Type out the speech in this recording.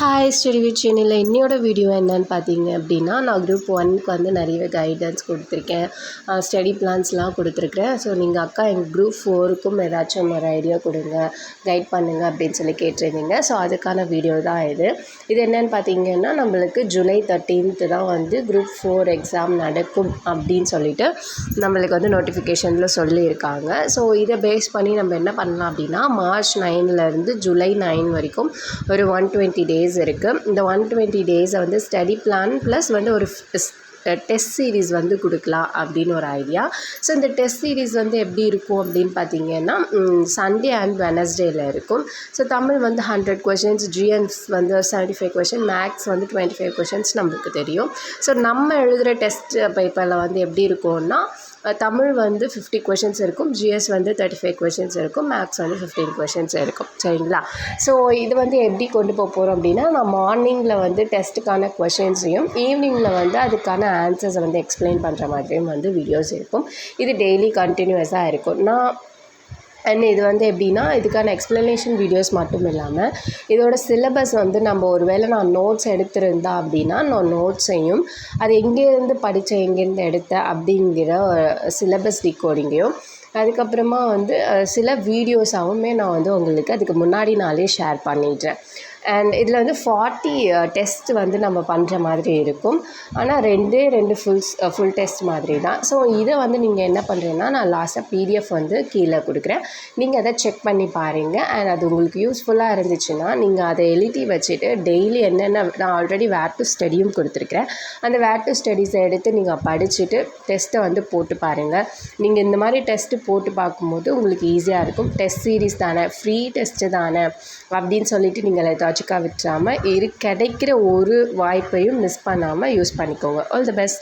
Hi study சேனலில் என்னோட video என்னன்னு பார்த்தீங்க அப்படின்னா, நான் குரூப் 1க்கு வந்து நிறைய கைடன்ஸ் கொடுத்துருக்கேன், ஸ்டடி பிளான்ஸ்லாம் கொடுத்துருக்குறேன். ஸோ நீங்கள் அக்கா எங்கள் குரூப் 4க்கும் ஏதாச்சும் ஒரு ஐடியா கொடுங்க, கைட் பண்ணுங்கள் அப்படின்னு சொல்லி கேட்டிருந்தீங்க. ஸோ அதுக்கான வீடியோ தான் இது. இது என்னென்னு பார்த்தீங்கன்னா, நம்மளுக்கு ஜூலை 13th தான் வந்து குரூப் 4 எக்ஸாம் நடக்கும் அப்படின்னு சொல்லிட்டு நம்மளுக்கு வந்து நோட்டிஃபிகேஷனில் சொல்லியிருக்காங்க. ஸோ இதை பேஸ் பண்ணி நம்ம என்ன பண்ணலாம் அப்படின்னா, மார்ச் 9லேருந்து ஜூலை 9 வரைக்கும் ஒரு 120 days இருக்குது. இந்த 120 days வந்து ஸ்டடி பிளான் ப்ளஸ் வந்து ஒரு டெஸ்ட் சீரீஸ் வந்து கொடுக்கலாம் அப்படின்னு ஒரு ஐடியா. ஸோ இந்த டெஸ்ட் சீரீஸ் வந்து எப்படி இருக்கும் அப்படின்னு பார்த்தீங்கன்னா, சண்டே அண்ட் வெனஸ்டேயில் இருக்கும். ஸோ தமிழ் வந்து 100 questions, ஜிஎன்ஸ் வந்து 75 questions, மேக்ஸ் வந்து 25 questions நம்மளுக்கு தெரியும். ஸோ நம்ம எழுதுகிற டெஸ்ட் பேப்பரில் வந்து எப்படி இருக்கும்னா, தமிழ் வந்து 50 questions இருக்கும், ஜிஎஸ் வந்து 35 questions இருக்கும், மேக்ஸ் வந்து 15 questions இருக்கும். சரிங்களா? ஸோ இது வந்து எப்படி கொண்டு போகிறோம் அப்படின்னா, நான் மார்னிங்கில் வந்து டெஸ்ட்டுக்கான கொஷின்ஸையும் ஈவினிங்கில் வந்து அதுக்கான ஆன்சர்ஸை வந்து எக்ஸ்பிளைன் பண்ணுற மாதிரியும் வந்து வீடியோஸ் இருக்கும். இது டெய்லி கண்டினியூஸாக இருக்கும். அண்ட் இது வந்து எப்படின்னா, இதுக்கான எக்ஸ்ப்ளனேஷன் வீடியோஸ் மட்டும் இல்லாமல் இதோட சிலபஸ் வந்து நம்ம ஒரு வேளை நான் நோட்ஸ் எடுத்திருந்தா அப்படின்னா, நான் நோட்ஸையும் அது எங்கேருந்து படித்தேன் எங்கேருந்து எடுத்தேன் அப்படிங்கிற சிலபஸ் டிகோடிங்கையும் அதுக்கப்புறமா வந்து சில வீடியோஸாகவுமே நான் வந்து உங்களுக்கு அதுக்கு முன்னாடி நாளே ஷேர் பண்ணிடுறேன். அண்ட் இதில் வந்து 40 டெஸ்ட் வந்து நம்ம பண்ணுற மாதிரி இருக்கும். ஆனால் 2 ஃபுல் டெஸ்ட் மாதிரி தான். ஸோ இதை வந்து நீங்கள் என்ன பண்ணுறீங்கன்னா, நான் லாஸ்ட்டாக PDF வந்து கீழே கொடுக்குறேன், நீங்கள் அதை செக் பண்ணி பாருங்கள். அண்ட் அது உங்களுக்கு யூஸ்ஃபுல்லாக இருந்துச்சுன்னா நீங்கள் அதை எழுதி வச்சுட்டு டெய்லி என்னென்ன நான் ஆல்ரெடி வேர் டு ஸ்டடியும் கொடுத்துருக்குறேன், அந்த வேர் டு ஸ்டடீஸை எடுத்து நீங்கள் படிச்சுட்டு டெஸ்ட்டை வந்து போட்டு பாருங்கள். நீங்கள் இந்த மாதிரி டெஸ்ட்டு போட்டு பார்க்கும்போது உங்களுக்கு ஈஸியாக இருக்கும். டெஸ்ட் சீரீஸ் தானே, ஃப்ரீ டெஸ்ட்டு தானே அப்படின்னு சொல்லிட்டு நீங்கள் லாஜிக்காக விட்டுறாமல் கிடைக்கிற ஒரு வாய்ப்பையும் மிஸ் பண்ணாமல் யூஸ் பண்ணிக்கோங்க. All the best.